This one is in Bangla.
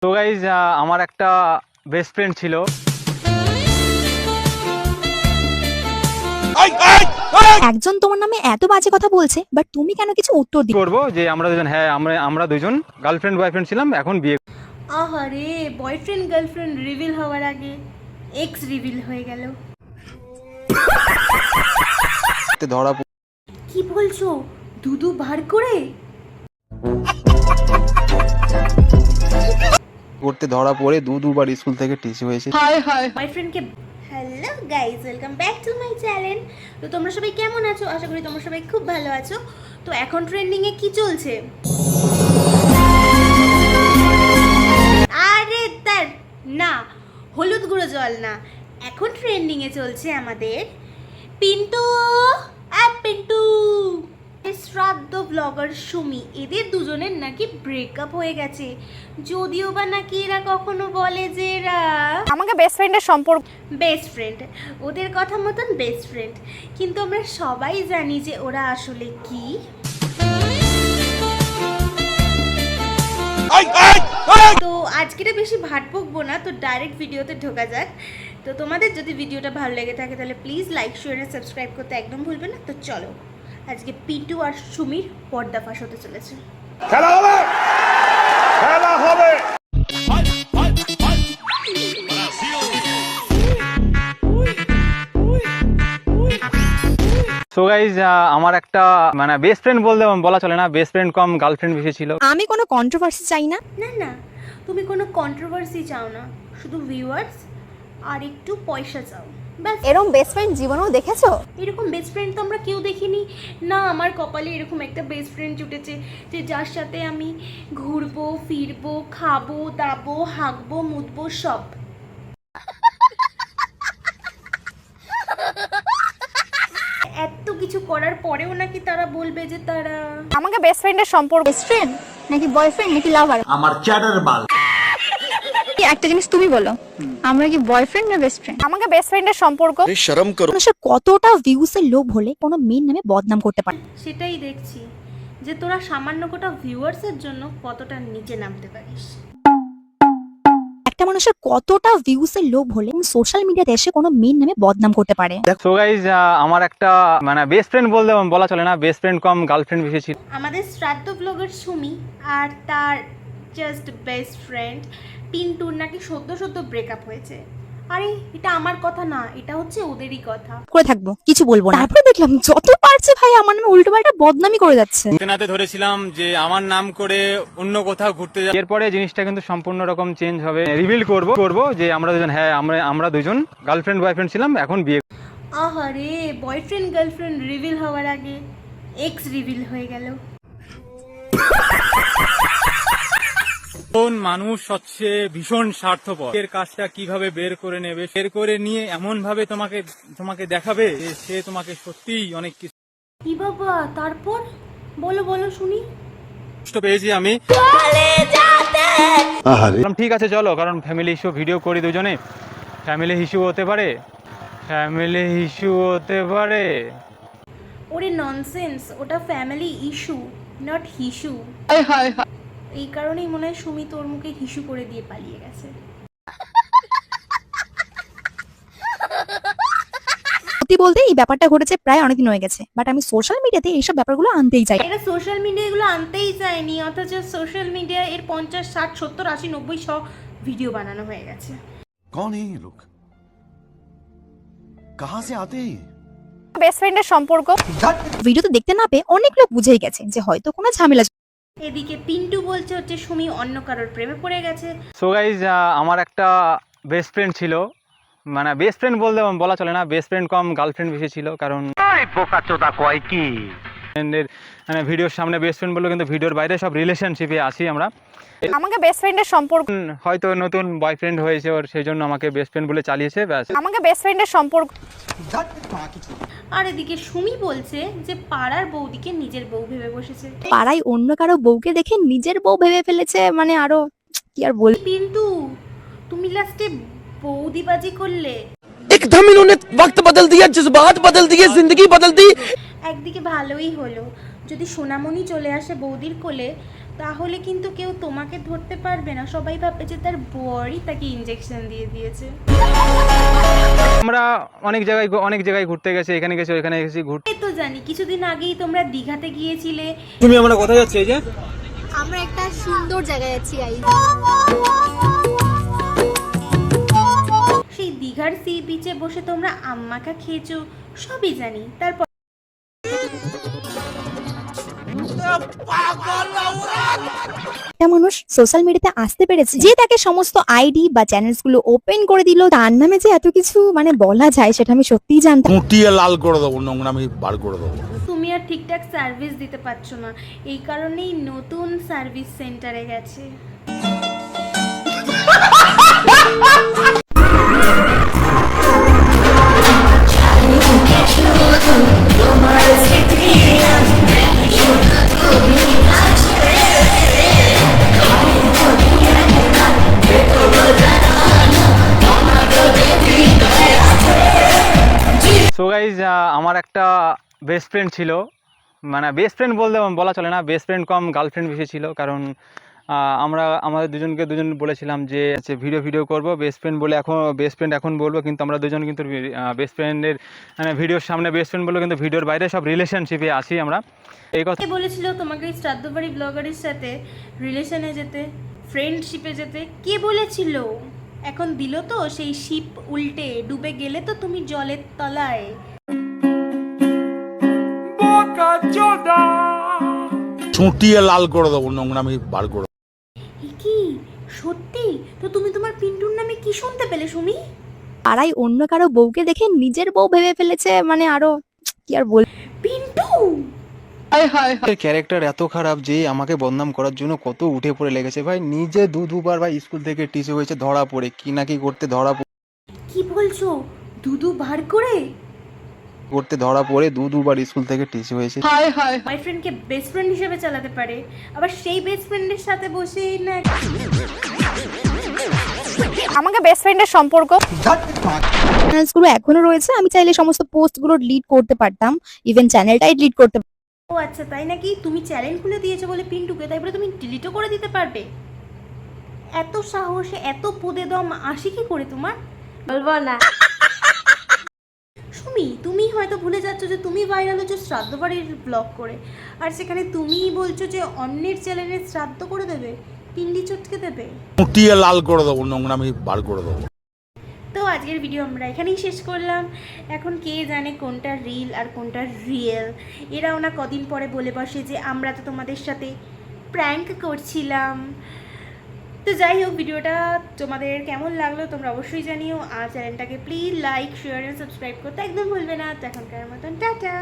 তো গাইজ আমার একটা বেস্ট ফ্রেন্ড ছিল। একজন তোমার নামে এত বাজে কথা বলছে, বাট তুমি কেন কিছু উত্তর দিতে করবো যে আমরা দুজন, হ্যাঁ আমরা দুজন গার্লফ্রেন্ড বয়ফ্রেন্ড ছিলাম, এখন বিয়ে আহারে, বয়ফ্রেন্ড গার্লফ্রেন্ড রিভিল হওয়ার আগে এক্স রিভিল হয়ে গেল। করতে ধরা কি বলছো? দুদু বার করে? করতে ধরা পড়ে দুবার স্কুল থেকে টিসি হয়েছে। বয়ফ্রেন্ডকে hello guys, welcome back to my channel. তো তোমরা সবাই কেমন আছো? আশা করি তোমরা সবাই খুব ভালো আছো। তো এখন ট্রেন্ডিংয়ে কি চলছে? আরে তার না, হলুদ গুঁড়ো জল না, এখন ট্রেন্ডিংয়ে চলছে আমাদের পিন্টু আর পিন্টু, শ্রাদ্ধ ব্লগার সুমি, এদের দুজনের নাকি ব্রেকআপ হয়ে গেছে। যদিও বা নাকি এরা কখনো বলে যে এরা আমাকে বেস্ট ফ্রেন্ডের সম্পর্ক বেস্ট ফ্রেন্ড, ওদের কথা মতন বেস্ট ফ্রেন্ড, কিন্তু আমরা সবাই জানি যে ওরা আসলে কি। তো আজকেটা বেশি ভাট বকবো না, তো ডাইরেক্ট ভিডিওতে ঢোকা যাক। তো তোমাদের যদি ভিডিওটা ভালো লেগে থাকে তাহলে প্লিজ লাইক শেয়ার আর সাবস্ক্রাইব করতে একদম ভুলবে না। তো চলো, আজকে পিন্টু আর সুমির পর্দাফাশ হতে চলেছে। খেলা হবে, খেলা হবে। সো গাইজ আমার একটা মানে বেস্ট ফ্রেন্ড বলা চলে না, বেস্ট ফ্রেন্ড কম গার্লফ্রেন্ড বেশি ছিল। আমি কোনো কন্ট্রোভার্সি চাই না। না না, তুমি কোনো কন্ট্রোভার্সি চাও না, শুধু ভিউয়ার্স আর একটু পয়সা চাও, ব্যাস। এরকম বেস্ট ফ্রেন্ড জীবনেও দেখেছো? এরকম বেস্ট ফ্রেন্ড তো আমরা কেউ দেখিনি না। আমার কপালে এরকম একটা বেস্ট ফ্রেন্ড জুটেছে যে যার সাথে আমি ঘুরবো, ফিরবো, খাবো, দাবো, হাঁকবো, মুতবো, সব। এত কিছু করার পরেও নাকি তারা বলবে যে তারা আমাকে বেস্ট ফ্রেন্ডের সম্পর্ক বেস্ট ফ্রেন্ড নাকি বয়ফ্রেন্ড নাকি লাভার? আমার চ্যাটার বাল। একটা জিনিস তুমি বলো, আমরা কি বয়ফ্রেন্ড না বেস্ট ফ্রেন্ড? আমাকে বেস্ট ফ্রেন্ডের সম্পর্ক শরম করো। মানুষের কতটা ভিউজ এর লোভ হলে কোনো মেয়ের নামে বদনাম করতে পারে? সেটাই দেখছি যে তোরা সামান্য কোটা ভিউয়ার্সের জন্য কতটা নিচে নামতে পারিস। একটা মানুষের কতটা ভিউজ এর লোভ হলে সোশ্যাল মিডিয়াতে এসে কোনো মেয়ের নামে বদনাম করতে পারে? সো গাইজ আমার একটা মানে বেস্ট ফ্রেন্ড বলা চলে না, বেস্ট ফ্রেন্ড কম গার্লফ্রেন্ড বেশি ছিল। আমাদের শ্রাদ্ধ ব্লগার সুমি আর তার জাস্ট বেস্ট ফ্রেন্ড পিন্টুর নাকি সদ্য ব্রেকআপ হয়েছে। আরে এটা আমার কথা না, এটা হচ্ছে ওদেরই কথা। করে থাকবো, কিছু বলবো না। তারপরে দেখলাম যত পারছে ভাই আমার নামে উল্টো পাল্টা বদনামি করে যাচ্ছে। নাতে ধরেছিলাম যে আমার নাম করে অন্য কোথাও ঘুরতে যাই, এরপরে জিনিসটা কিন্তু সম্পূর্ণ রকম চেঞ্জ হবে। রিভিল করবো যে আমরা দুজন, হ্যাঁ আমরা দুজন গার্লফ্রেন্ড বয়ফ্রেন্ড ছিলাম, এখন বিয়ে। আহারে, বয়ফ্রেন্ড গার্লফ্রেন্ড রিভিল হওয়ার আগে এক্স রিভিল হয়ে গেল। কোন মানুষ হচ্ছে ভীষণ স্বার্থপর, এর কাজটা কিভাবে বের করে নেবে, বের করে নিয়ে এমন ভাবে তোমাকে দেখাবে যে সে তোমাকে সত্যিই অনেক কিছু কি বাবা, তারপর বলো বলো শুনি। কষ্ট পেয়েছি আমি। বললাম ঠিক আছে চলো, কারণ ফ্যামিলি ইস্যু, ভিডিও করি দুজনে, ফ্যামিলি ইস্যু হতে পারে। ওরে ননসেন্স, ওটা ফ্যামিলি ইস্যু, নট হিস্যু। এই কারণেই মনে হয় সুমি তোর মুখে হিস্যু করে দিয়ে পালিয়ে গেছে। সত্যি বলতে এই ব্যাপারটা ঘটেছে প্রায় অনেকদিন হয়ে গেছে, বাট আমি সোশ্যাল মিডিয়াতে এইসব ব্যাপারগুলো আনতেই চাই। এরা সোশ্যাল মিডিয়া এগুলো আনতেই চায়নি, অথচ সোশ্যাল মিডিয়া এর 50, 60, 70, 80, 90 সব ভিডিও বানানো হয়ে গেছে। कौन है ये लोग? कहां से आते हैं? বেস্ট ফ্রেন্ডের সম্পর্ক ভিডিওতে দেখতে না পেয়ে অনেক লোক বুঝেই গেছে যে হয়তো কোনো ঝামেলা। এদিকে পিন্টু বলছে হচ্ছে সুমি অন্য কারোর প্রেমে পড়ে গেছে। সো গাইজ আমার একটা বেস্ট ফ্রেন্ড ছিল, মানে বেস্ট ফ্রেন্ড বলা চলে না, বেস্ট ফ্রেন্ড কম গার্লফ্রেন্ড বেশি ছিল। কারণ মানে ভিডিওর সামনে বেস্ট ফ্রেন্ড বললো, কিন্তু ভিডিওর বাইরে সব রিলেশনশিপে আসি আমরা। আমাকে বেস্ট ফ্রেন্ডের সম্পর্ক হয়তো নতুন বয়ফ্রেন্ড হয়েছে ওর, সেই জন্য আমাকে বেস্ট ফ্রেন্ড বলে চালিয়েছে, ব্যাস। আমাকে বেস্ট ফ্রেন্ডের সম্পর্ক আর এদিকে সুমি বলছে যে পাড়ার বৌদিকে নিজের বউ ভেবে বসেছে। পাড়ায় অন্য কারো বউকে দেখে নিজের বউ ভেবে ফেলেছে, মানে আরো কি আর বল। পিন্টু, তুমি লাস্টে বৌদিবাজি করলে। एकदम इन्होंने वक्त बदल दिया, जज्बात बदल दिए, जिंदगी बदल दी। একদিকে ভালোই হলো, যদি সোনামণি চলে আসে বৌদির কোলে তাহলে কিন্তু কেউ তোমাকে ধরতে পারবে না, সবাই ভাববে যে তার বরই তাকে ইনজেকশন দিয়ে দিয়েছে। আমরা অনেক জায়গায় ঘুরতে গেছি, এখানে গেছি ওখানে গেছি ঘুরতে। এই তো জানি কিছুদিন আগেই তোমরা দীঘাতে গিয়েছিলে। তুমি আমরা কোথায় যাচ্ছি এই যে? আমরা একটা সুন্দর জায়গায় আছি গাইস। সেই দীঘার সি বিচে বসে তোমরা আম্মাকা খেয়েছো, সবই জানি। তারপর একটা মানুষ সোশ্যাল মিডিয়াতে আসতে পেরেছে যে তাকে সমস্ত আইডি বা চ্যানেলস গুলো ওপেন করে দিল, তার নামে যে এত কিছু মানে বলা যায় সেটা আমি সত্যিই জানতাম। মুটিয়ে লাল করে দেবো, নোংরামি বার করে দেবো। তুমি আর ঠিকঠাক সার্ভিস দিতে পারছো না, এই কারণেই নতুন সার্ভিস সেন্টারে গেছে। সো গাইজ, আমার একটা বেস্ট ফ্রেন্ড ছিল, মানে বেস্ট ফ্রেন্ড বলা চলে না, বেস্ট ফ্রেন্ড কম গার্লফ্রেন্ড বেশি ছিল। কারণ আমাদের দুজন বলেছিলাম যে ভিডিও করব, বেস্ট ফ্রেন্ড এখন বলবো, কিন্তু আমরা দুজন কিন্তু বেস্ট ফ্রেন্ডের মানে ভিডিওর সামনে বেস্ট ফ্রেন্ড বলবো, কিন্তু ভিডিওর বাইরে সব রিলেশনশিপে আছি আমরা। এই কথা কে বলেছিল তোমাকে শ্রাদ্ধবাড়ি ব্লগারের সাথে রিলেশনে যেতে, ফ্রেন্ডশিপে যেতে? কে বলেছিল? এখন দিল তো সেই শিপ উল্টে, ডুবে গেলে তো তুমি জলের তলায়। ছুটিয়ে লাল করে দেবো, নোংরামি বার করে দেবো। কি সত্যি? তো তুমি তোমার পিন্টুর নামে কি শুনতে পেলে সুমি? পাড়ায় অন্য কারো বউকে দেখে নিজের বউ ভেবে ফেলেছে, মানে আরো কি আর বল। পিন্টু ক্যারেক্টার এত খারাপ যে আমাকে বদনাম করার জন্য কত উঠে পড়ে লেগেছে ভাই। নিজে দুবার ভাই স্কুল থেকে টিসি হয়েছে, ধরা পড়ে কি না কি করতে কি বলছো? দুদু বার করে ধরা পড়ে দুবার স্কুল থেকে টিসি হয়েছে। বয়ফ্রেন্ডকে বেস্ট ফ্রেন্ড হিসেবে চালাতে পারে, আবার সেই বেস্ট ফ্রেন্ডের সাথে বসে না। আমাকে বেস্ট ফ্রেন্ডের সম্পর্ক চ্যানেলস গুলো এখনো রয়েছে, আমি চাইলে সমস্ত পোস্ট গুলো ডিলিট করতে পারতাম, ইভেন চ্যানেলটাই ডিলিট করতে। ও আচ্ছা, তাই নাকি? তুমি চ্যালেঞ্জ খুলে দিয়েছো বলে পিন্টুকে, তাই বলে তুমি ডিলিটও করে দিতে পারবে? এত সাহসে এত পদে দম আসি কি করে তোমার? বলবো না। সুমি, তুমি হয়তো ভুলে যাচ্ছ যে তুমি ভাইরাল হচ্ছ শ্রাদ্ধবাড়ির ব্লগ করে, আর সেখানে তুমিই বলছো যে অন্যের চ্যানেলে শ্রাদ্ধ করে দেবে, পিন্ডি চটকে দেবে। মুটিয়ে লাল করে দেবো, নোংরামি বার করে দেবো। তো আজকের ভিডিও আমরা এখানেই শেষ করলাম। এখন কে জানে কোনটা রিল আর কোনটা রিয়েল। এরাও না কদিন পরে বলে বসে যে আমরা তো তোমাদের সাথে প্র্যাঙ্ক করছিলাম। তো যাই হোক, ভিডিওটা তোমাদের কেমন লাগলো তোমরা অবশ্যই জানিও। আর চ্যানেলটাকে please like, share and subscribe করতে একদম ভুলবে না। তো এখনকার মতন টাটা।